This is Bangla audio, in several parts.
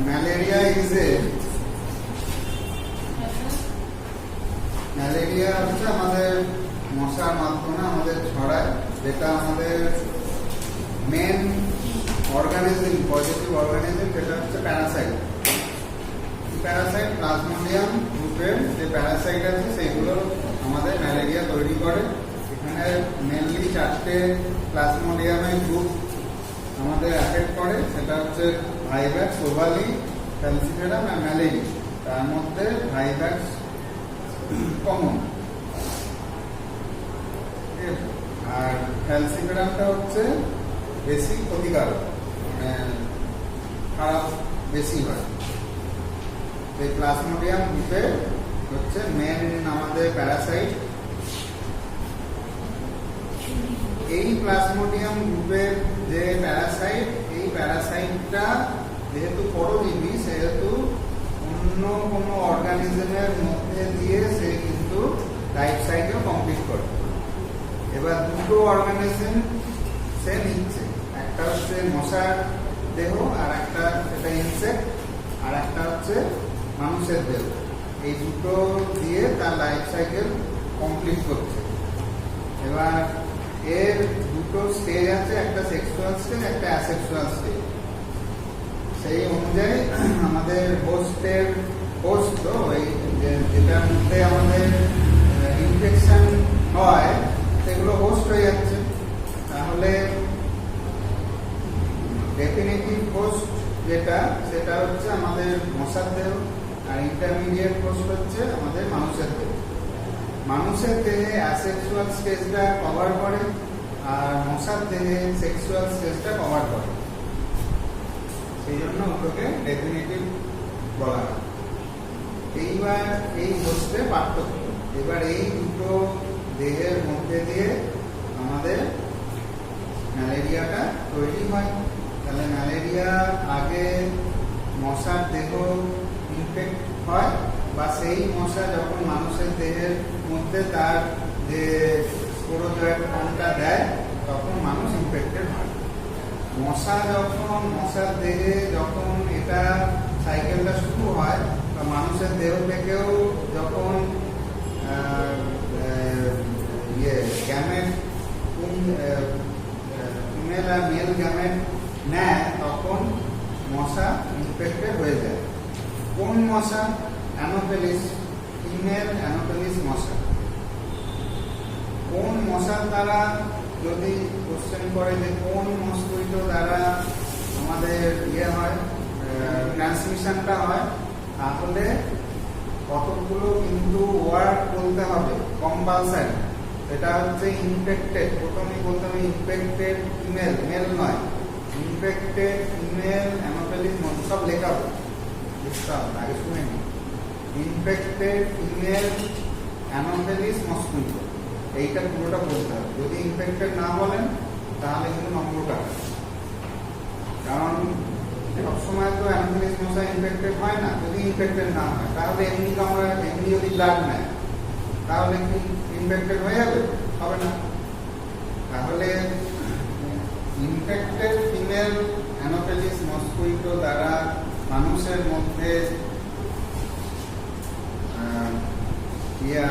ম্যালেরিয়া হচ্ছে আমাদের মশার মাধ্যমে আমাদের ছড়ায়, যেটা আমাদের মেন অর্গানিজম, পজিটিভ অর্গানিজম, যেটা হচ্ছে প্যারাসাইট। প্যারাসাইট প্লাজমোডিয়াম গ্রুপের যে প্যারাসাইট আছে সেগুলো আমাদের ম্যালেরিয়া তৈরি করে। এখানে মেনলি 4টে প্লাজমোডিয়ামের গ্রুপ আমাদের অ্যাফেক্ট করে, সেটা হচ্ছে ভাইভাক্স, ওভালি, ফ্যালসিফেরাম আর ম্যালেরিয়া। তার মধ্যে ভাইভাক্স কমন, আর ফ্যালসিফেরামটা হচ্ছে বেশি ক্ষতিকারক, খারাপ বেশি হয়। এই প্লাজমোডিয়াম গ্রুপে হচ্ছে মেন আমাদের প্যারাসাইট। এই প্লাজমোডিয়াম গ্রুপের যে প্যারাসাইট, এই প্যারাসাইটটা যেহেতু পরজীবী, সেহেতু অন্য কোনো অর্গানিজমের মধ্যে দিয়ে সে কিন্তু লাইফ সাইকেল কমপ্লিট করে। এবার দুটো অর্গানিজম সে নিচ্ছে, একটা হচ্ছে মশার দেহ, আর একটা সেটা ইনসেক্ট, আর একটা হচ্ছে মানুষের দেহ। এই দুটো দিয়ে তার লাইফ সাইকেল কমপ্লিট করছে। এবার এর দুটো স্টেজ আছে, একটা সেক্সুয়াল স্টেজ, একটা অ্যাসেক্সুয়াল স্টেজ। সেই অনুযায়ী আমাদের হোস্ট তো ওই যেটার মধ্যে আমাদের ইনফেকশন হয় সেগুলো হোস্ট হয়ে যাচ্ছে। তাহলে ডেফিনেটিভ হোস্ট যেটা, সেটা হচ্ছে আমাদের মশার দেহ, আর ইন্টারমিডিয়েট হোস্ট হচ্ছে আমাদের মানুষের দেহ। মানুষের দেহে অ্যাসেক্সুয়াল স্টেজটা কভার করে, আর মশার দেহে সেক্সুয়াল স্টেজটা কভার করে। সেই জন্য ওটাকে ডেফিনেটিভ বলা হয়। এইবার এই হোস্টে পার্থক্য, এবার এই দুটো দেহের মধ্যে দিয়ে আমাদের ম্যালেরিয়াটা তৈরি হয়। তাহলে ম্যালেরিয়া আগে মশার দেহ ইনফেক্ট হয়, বা সেই মশা যখন মানুষের দেহের মধ্যে তার যে স্পোরোজয়েড ফর্মটা দেয়, তখন মানুষ ইনফেক্টেড হয়। মশার দেহে যখন এটা সাইকেলটা শুরু হয়, বা মানুষের দেহ থেকেও যখন গ্যামেট, ফিমেল আর মেল গ্যামেট নেয়, তখন মশা ইনফেক্টেড হয়ে যায়। কোন মশা? অ্যানোফেলিস, ফিমেল অ্যানোফেলিস মশা। কোন মশার দ্বারা, যদি কোশ্চেন করে যে কোন মস্কুইটো দ্বারা আমাদের হয়, ট্রান্সমিশনটা হয়, তাহলে কতগুলো কিন্তু ওয়ার্ড বলতে হবে কম্পালসারি। এটা হচ্ছে ইনফেক্টেড, প্রথমেই বলতে হবে ইনফেক্টেড ফিমেল, মেল নয়, ইনফেক্টেড ফিমেল অ্যানোফেলিস মশা। সব লেখা হবে, আগে শুনে নিন। ইনফেক্টেড ফিমেল অ্যানোফেলিস মস্কুইটো, এইটা পুরোটা বলতে হবে। যদি ইনফেক্টেড না বলেন তাহলে কিন্তু নম্বর কাটে, কারণ সবসময় তো অ্যানোফেলিস মশা ইনফেক্টেড হয় না। যদি ইনফেক্টেড না হয়, তাহলে এমনি যদি ব্লাড নেয়, তাহলে কি ইনফেক্টেড হয়ে যাবে? হবে না। তাহলে ইনফেক্টেড ফিমেল অ্যানোফেলিস মস্কুইটো দ্বারা মানুষের মধ্যে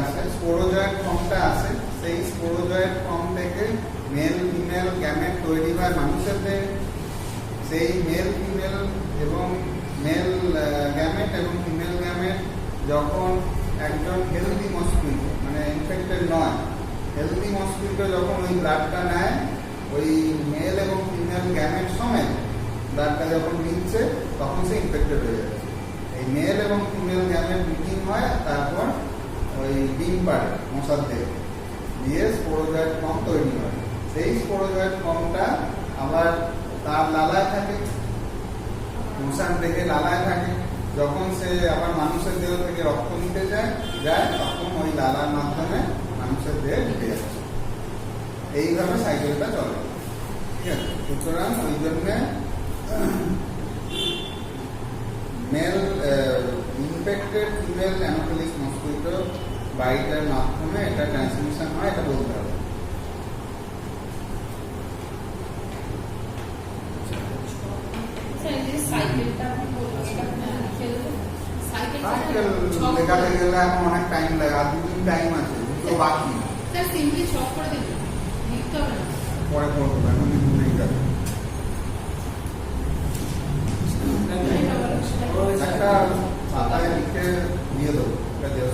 আছে, স্পোরোজয়েড ফর্মটা আছে। সেই স্পোরোজয়েড ফর্ম থেকে মেল ফিমেল গ্যামেট তৈরি হয় মানুষের দেহে। সেই মেল ফিমেল এবং মেল গ্যামেট এবং ফিমেল গ্যামেট যখন একজন হেলদি মস্কুইটো, মানে ইনফেক্টেড নয়, হেলদি মস্কুইটো যখন ওই ব্লাডটা নেয়, ওই মেল এবং ফিমেল গ্যামেট সমেত ব্লাডটা যখন নিচ্ছে, তখন সে ইনফেক্টেড হয়ে যাচ্ছে। এই মেল এবং ফিমেল গ্যামেট মিটিং হয়, তারপর ওই ডিম পাড়ে মশার দেহে, দিয়ে স্পোরোজয়েড ফর্ম তৈরি হয়। সেই স্পোরোজয়েড ফর্মটা আবার তার লালায় থাকে, মশার দেহে লালায় থাকে। যখন সে আবার মানুষের দেহ থেকে রক্ত নিতে যায়, তখন ওই লালার মাধ্যমে মানুষের দেহে ঢুকে যাচ্ছে। এইভাবে সাইকেলটা চলে, ঠিক আছে? সুতরাং ওই জন্যে মেল ইনফেক্টেড ফিমেল অ্যানোফেলিস মস্কুইটো বাইটের মাধ্যমে এটা ট্রান্সমিশন হয়, এটা বলতে হবে। So in this সাইকেলটা আপনি বলছেন এটা খেলতে সাইকেলটা সাইকেল লেখাতে গেলে এখন অনেক টাইম লাগে, আর দুদিন টাইম আছে, দুটো বাকি। স্যার সিম্পলি ছক করে দিন, লিখতে হবে না। পরে করবো, এখন লিখুন নেই যাবে। একটা পাতায় লিখে দিয়ে দেবো, এটা দেওয়া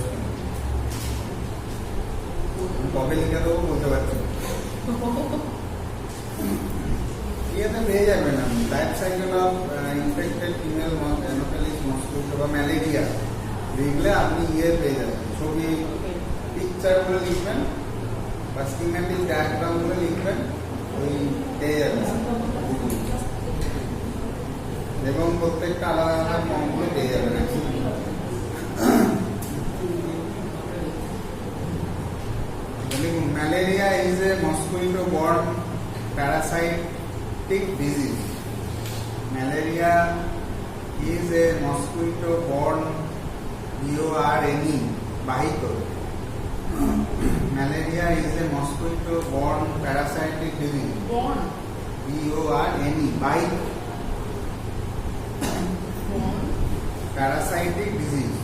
কবে লিখে দেবো বলতে পারছি না। ইয়েতে পেয়ে যাবেন আপনি, life cycle of infected female Anopheles mosquito বা ম্যালেরিয়া লিখলে আপনি ইয়ে পেয়ে যাবেন, ছবি পিকচার গুলো লিখবেন বা স্কিমেটিক ডায়াগ্রাম গুলো লিখবেন, ওই পেয়ে যাবেন এবং প্রত্যেকটা আলাদা আলাদা ফর্মগুলো পেয়ে যাবেন। Malaria is a mosquito born parasitic disease. Malaria is a mosquito-borne BORNE বাহিত। Malaria is a mosquito-borne parasitic disease. Born. BORNE বাহিত। Born. Parasitic disease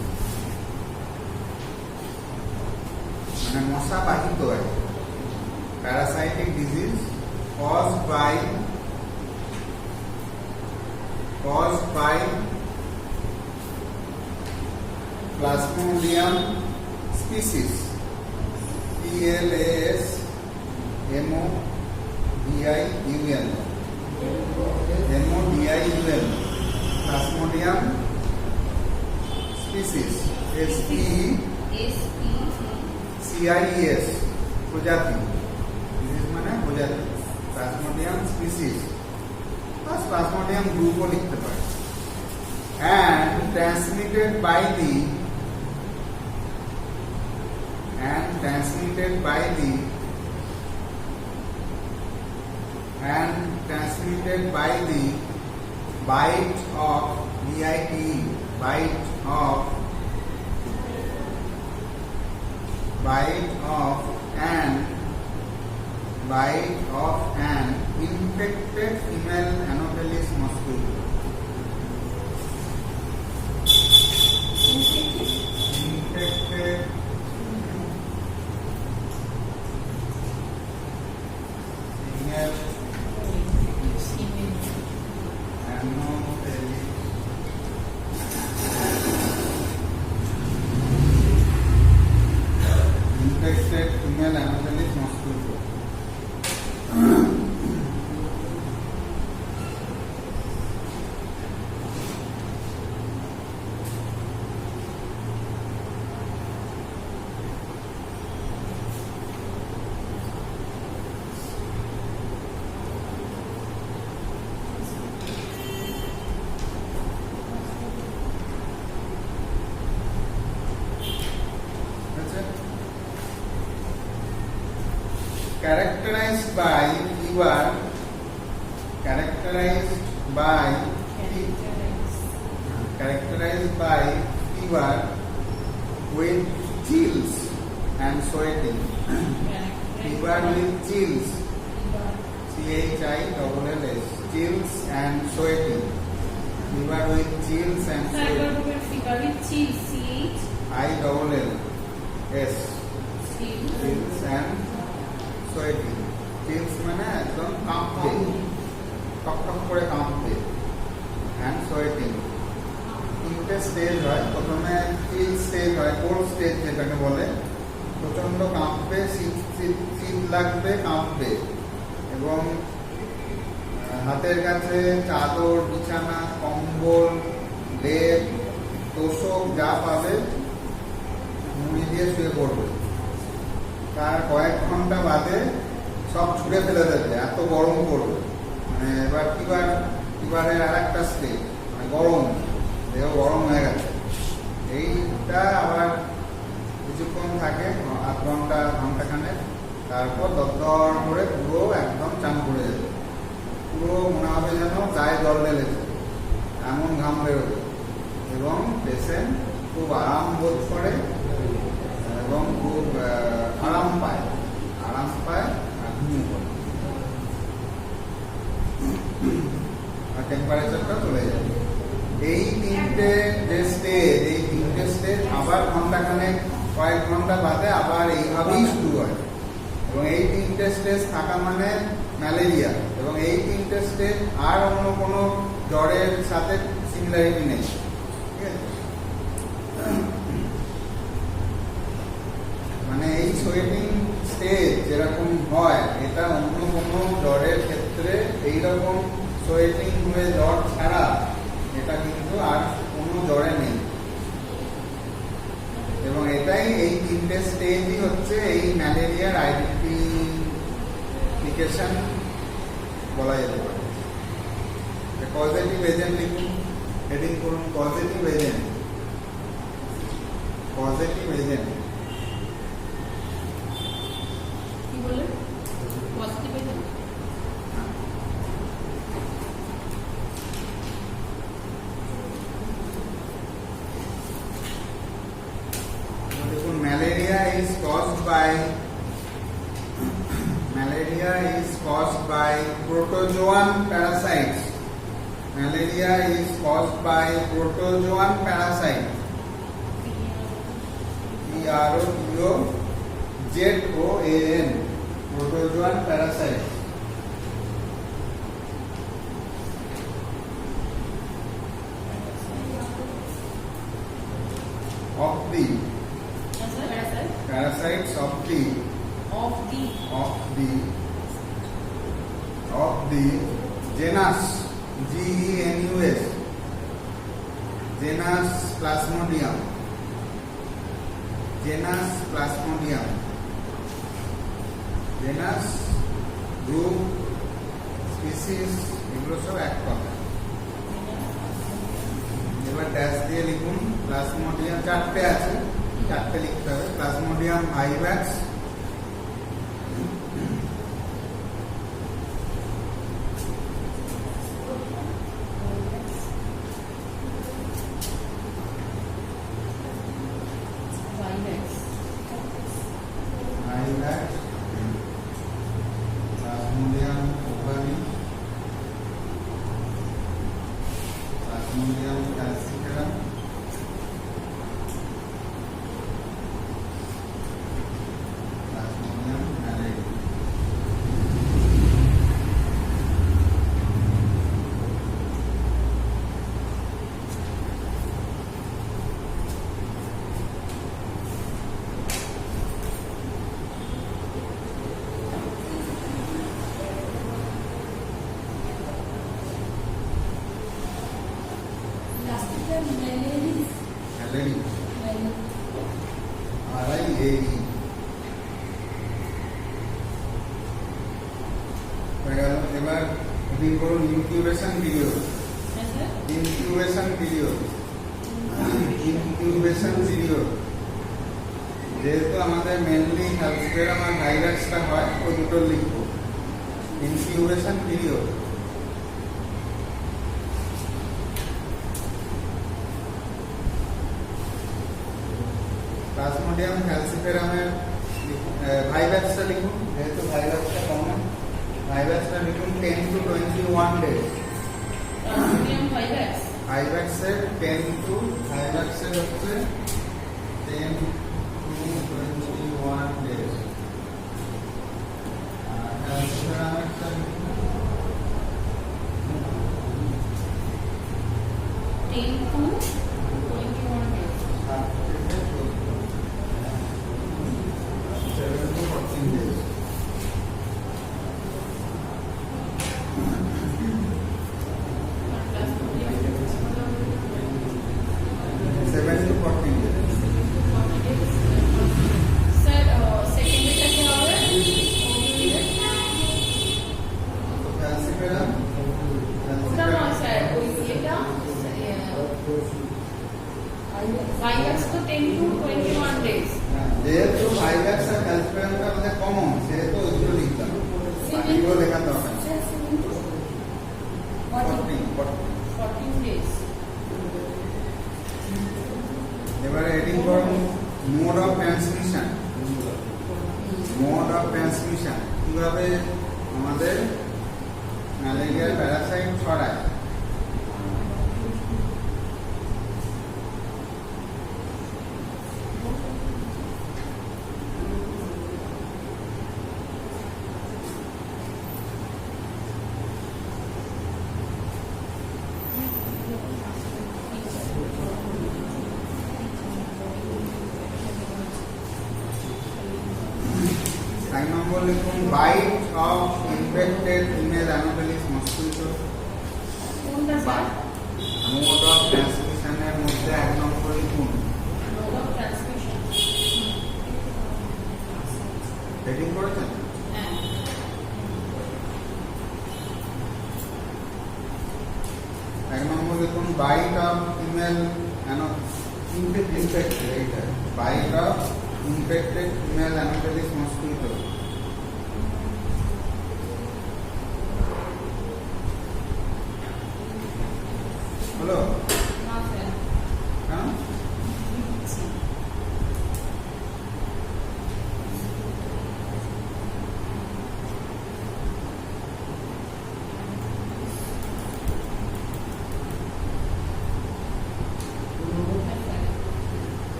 মানে মশা বাহিত হয়। Parasitic disease caused by Plasmodium species, PLASMODIUM, Plasmodium species, SPECIES, প্রজাতি, মানে প্রজাতি, Plasmodium species, Plasmodium group ও লিখতে পারে, and transmitted by the bite of an infected female Anopheles mosquito. Infected female Anopheles mosquito. Characterized by fever with chills and sweating. Fever with chills, CHILLS, chills and sweating. Fever with chills and sweating. Fever with chills, ILLS, chills and sweating. Chills মানে একদম কাঁপবে, টকটক করে কাঁপবে, and sweating. তিনটে স্টেজ হয়, প্রথমে চিল স্টেজ হয়, কোল্ড স্টেজ যেটাকে বলে, প্রচন্ড কাঁপবে, শীত লাগবে, কাঁপবে, এবং হাতের কাছে চাদর, বিছানা, কম্বল, লেপ, তোষক যা পাবে মুড়ি দিয়ে শুয়ে পড়বে। তার কয়েক ঘন্টা বাদে সব ছুঁড়ে ফেলে দেবে, এত গরম পড়বে। মানে এবার ফিভারের আর একটা স্টেজ, মানে গরম, দেহ গরম হয়ে গেছে। এইটা আবার কিছুক্ষণ থাকে, আধ ঘন্টা ঘন্টাখানেক, তারপর দরদর করে পুরো একদম চান পড়ে যাবে, পুরো মনে হবে যেন গায়ে জল ঢেলেছে, এমন ঘাম বেরোবে, এবং পেশেন্ট খুব আরাম বোধ করে এবং খুব আরাম পায় আর ঘুমিয়ে পড়ে, আর টেম্পারেচারটা চলে যাবে। এই তিনটে যে স্টেজ, এই তিনটে স্টেজ আবার ঘন্টাখানেক কয়েক ঘন্টা বাদে আবার এইভাবেই শুরু হয়। এবং এই তিনটে স্টেজ থাকা মানে ম্যালেরিয়া, এবং এই তিনটে স্টেজ আর অন্য কোনো জ্বরের সাথে সিমিলারিটি নেই। ঠিক আছে, মানে এই সোয়েটিং স্টেজ যেরকম হয়, এটা অন্য কোনো জ্বরের ক্ষেত্রে এইরকম সোয়েটিং হয়ে জ্বর ছাড়া এটা কিন্তু আর কোনো জ্বরে নেই। এবং এটাই এই তিনটে স্টেজই হচ্ছে এই ম্যালেরিয়ার আইডেন্টিফিকেশন বলা যেতে পারে। পজিটিভ এজেন্ট লিখুন, হেডিং করুন পজিটিভ এজেন্ট। পজিটিভ এজেন্ট কি বলে পজিটিভ এজেন্ট? দেখুন, malaria is caused by protozoan parasites. Malaria is caused by protozoan parasite. PROTOZOAN, protozoan parasite. Of the parasites of the genus GENUS, genus Plasmodium, genus group species এগুলো সব এক কথা। এবার ড্যাশ দিয়ে লিখুন প্লাজমোডিয়াম, চারটে আছে, চারটে লিখতে হবে। Plasmodium vivax, plasmodium ovale, plasmodium falciparum, plasmodium malariae. RIAE হয়ে গেল। এবার হেডিং করুন ইনকিউবেশন পিরিয়ড। যেহেতু আমাদের মেনলি হেলথকেয়ার আর ভাইরাসটা হয়, ওই দুটো লিখব। ইনকিউবেশন পিরিয়ড প্লাজমোডিয়াম ক্যালসিফেরামের ভাইরাসটা লিখুন, যেহেতু ভাইরাসটা কমন, ভাইরাসটা লিখুন 10 to 21 days। ভাইরাসের 10 to ভাইরাসের হচ্ছে 10 to 21 days। আর ক্যালসিফেরামেরটা লিখুন 10 to 21 days। 7 to 14 days। 7 to 14 days। Sir সেকেন্ডটা কি হবে? ক্যালসিফেরাম ওটা নয় স্যার, ওই এটা ভাইরাস তো 10 to 21 days। যেহেতু ভাইরাস আর ক্যালসিফেরামটা আমাদের কমন, সেহেতু ওইগুলো লিখতাম, বাকিগুলো লেখার দরকার নেই। 14 days। এবারে হেডিং করুন মোড অফ ট্রান্সমিশন। কিভাবে আমাদের ম্যালেরিয়ার প্যারাসাইট ছড়ায়। নম্বর লিখুন bite of infected female anopheles mosquito. কোনটা স্যার? মোড অফ ট্রান্সমিশনের মধ্যে 1 নম্বর লিখুন। Mode of transmission. হেডিং করেছেন? হ্যাঁ। 1 নম্বর লিখুন বাইট অফ ফিমেল ইনফেক্টেড, এইটা bite of infected female anopheles mosquito. হলো? না স্যার। হ্যাঁ,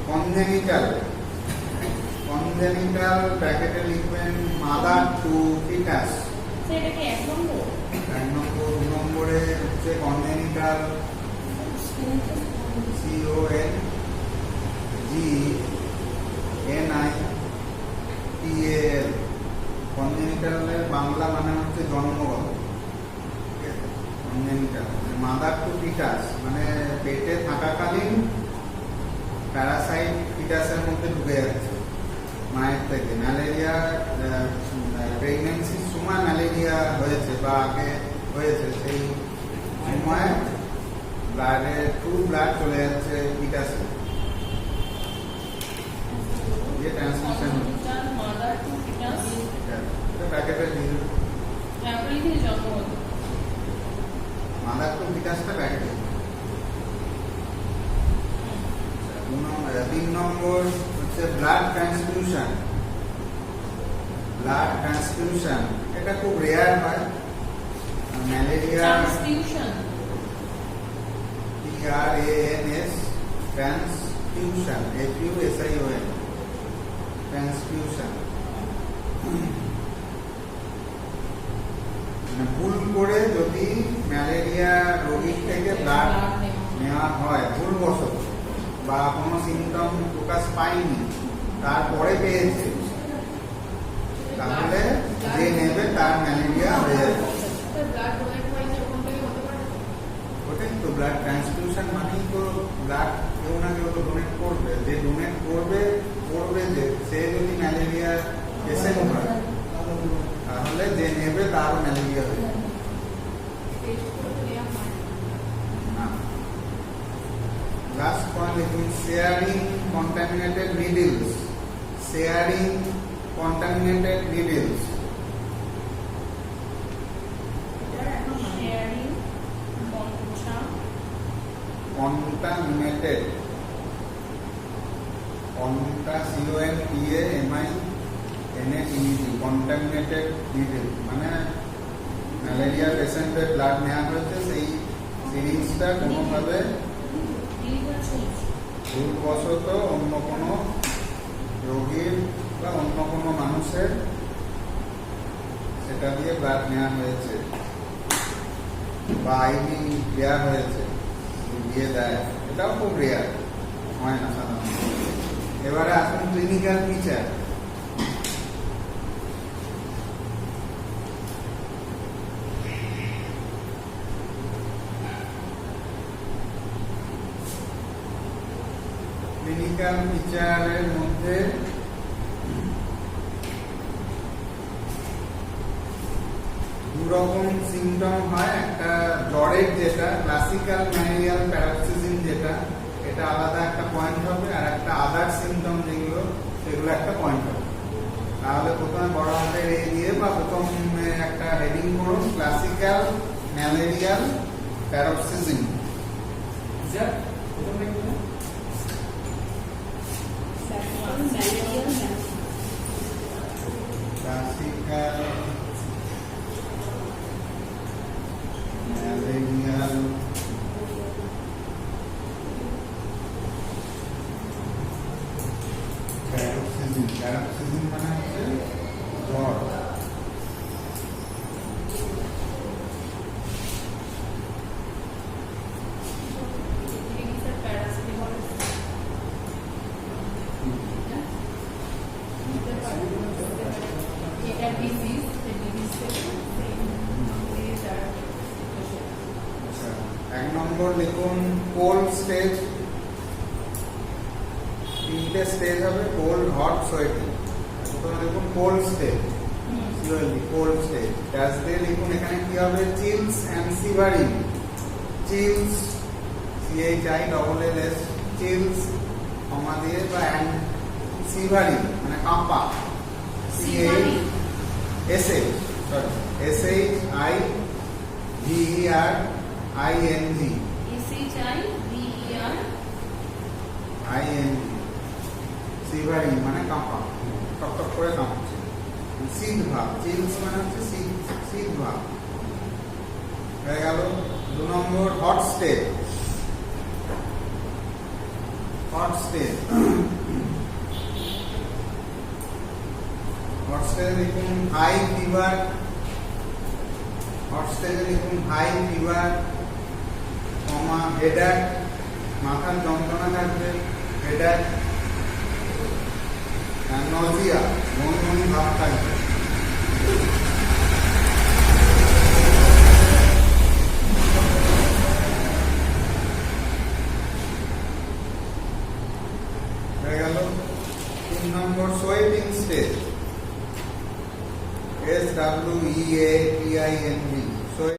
কনজেনিটাল ব্র্যাকেটে লিখবেন মাদার টু ফিটাস। স্যার এটা কি 1 নম্বর? 1 নম্বর। 2 নম্বরে হচ্ছে কনজেনিটাল CONGENITAL, কনজেনিটালের বাংলা মানে হচ্ছে জন্মগত। কনজেনিটাল মাদার টু ফিটাস মানে পেটে থাকাকালীন প্যারাসাইট ফিটাসের মধ্যে ঢুকে যাচ্ছে মায়ের থেকে। ম্যালেরিয়া প্রেগনেন্সির সময় ম্যালেরিয়া হয়েছে বা আগে হয়েছে, সেই সময় ব্লাডে টু ব্লাড চলে যাচ্ছে ফিটাসে, যে ট্রান্সমিশন হচ্ছে। Mother to fetus. এটা ব্র্যাকেটে দিন। হ্যাঁ, আপনি লিখে জন্মগত। মাদার টু ফিটাসটা ব্র্যাকেটে। 3 নম্বর হচ্ছে ব্লাড ট্রান্সফিউশন। এটা খুব রেয়ার হয়। Malaria transfusion. TRANS transfusion, FUSION transfusion. মানে ভুল করে যদি ম্যালেরিয়া রোগীর থেকে ব্লাড নেওয়া হয় ভুলবশত, বা কোনো সিমটম প্রকাশ পায়নি তারপরে পেয়েছে, তাহলে যে নেবে তার ম্যালেরিয়া হয়ে যাবে। ব্লাড ডোনেট হয়েছে ওখান থেকে হতে পারে। ওটাই তো ব্লাড ট্রান্সফিউশন মানেই তো ব্লাড কেউ না কেউ তো ডোনেট করবে। যে ডোনেট করবে যে সে যদি ম্যালেরিয়া পেশেন্ট হয় তাহলে যে নেবে তারও ম্যালেরিয়া হয়ে যাবে। Last point লিখুন sharing contaminated needles. Sharing contaminated needles. Sharing Contaminated. CONTAMINATED contaminated needle মানে ম্যালেরিয়া পেশেন্টের ব্লাড নেওয়া হয়েছে, সেই সিরিঞ্জটা কোনোভাবে ভুলবশত অন্য কোনো রোগীর বা অন্য কোনো মানুষের সেটা দিয়ে ব্লাড নেওয়া হয়েছে বা আইভি দেওয়া হয়েছে, দিয়ে দেয়, এটাও খুব রেয়ার, হয় না সাধারণত। এবারে আসুন ক্লিনিক্যাল ফিচার। ক্লিনিক্যাল ফিচারের মধ্যে দুরকম সিমটম হয়। একটা জ্বরের যেটা ক্লাসিক্যাল ম্যালেরিয়াল প্যারাক্সিসিন, যেটা এটা আলাদা একটা পয়েন্ট হবে, আর একটা আদার সিমটম যেগুলো সেগুলো একটা পয়েন্ট হবে। তাহলে প্রথমে বড় হাতের এ দিয়ে বা প্রথমে একটা হেডিং করুন classical malarial paroxysm. Classical malarial paroxysm মানে হচ্ছে জ্বর। নম্বর লিখুন কোল্ড স্টেজ, তিনটে স্টেজ হবে, কোল্ড, হট, সোয়েটিং। প্রথমে লিখুন cold stage, cold stage. Dash দিয়ে লিখুন এখানে কি হবে, chills and shivering. Chills, CHILLS, chills comma দিয়ে বা এন্ড, শিভারিং মানে কাঁপা, শিভারিং। SHIVERING, শিভারিং মানে কাঁপা, টকটক করে কাঁপছে। শীত ভাব, চিলস মানে হচ্ছে শীত ভাব। হয়ে গেল। 2 নম্বর হট স্টেজ। হট স্টেজ, হট স্টেজে লিখুন হাই ফিভার। হট স্টেজে লিখুন হাই ফিভার কমা হেডেক, মাথার যন্ত্রণা থাকবে, হেডেক। নজিয়া, বমি বমি ভাব থাকবে।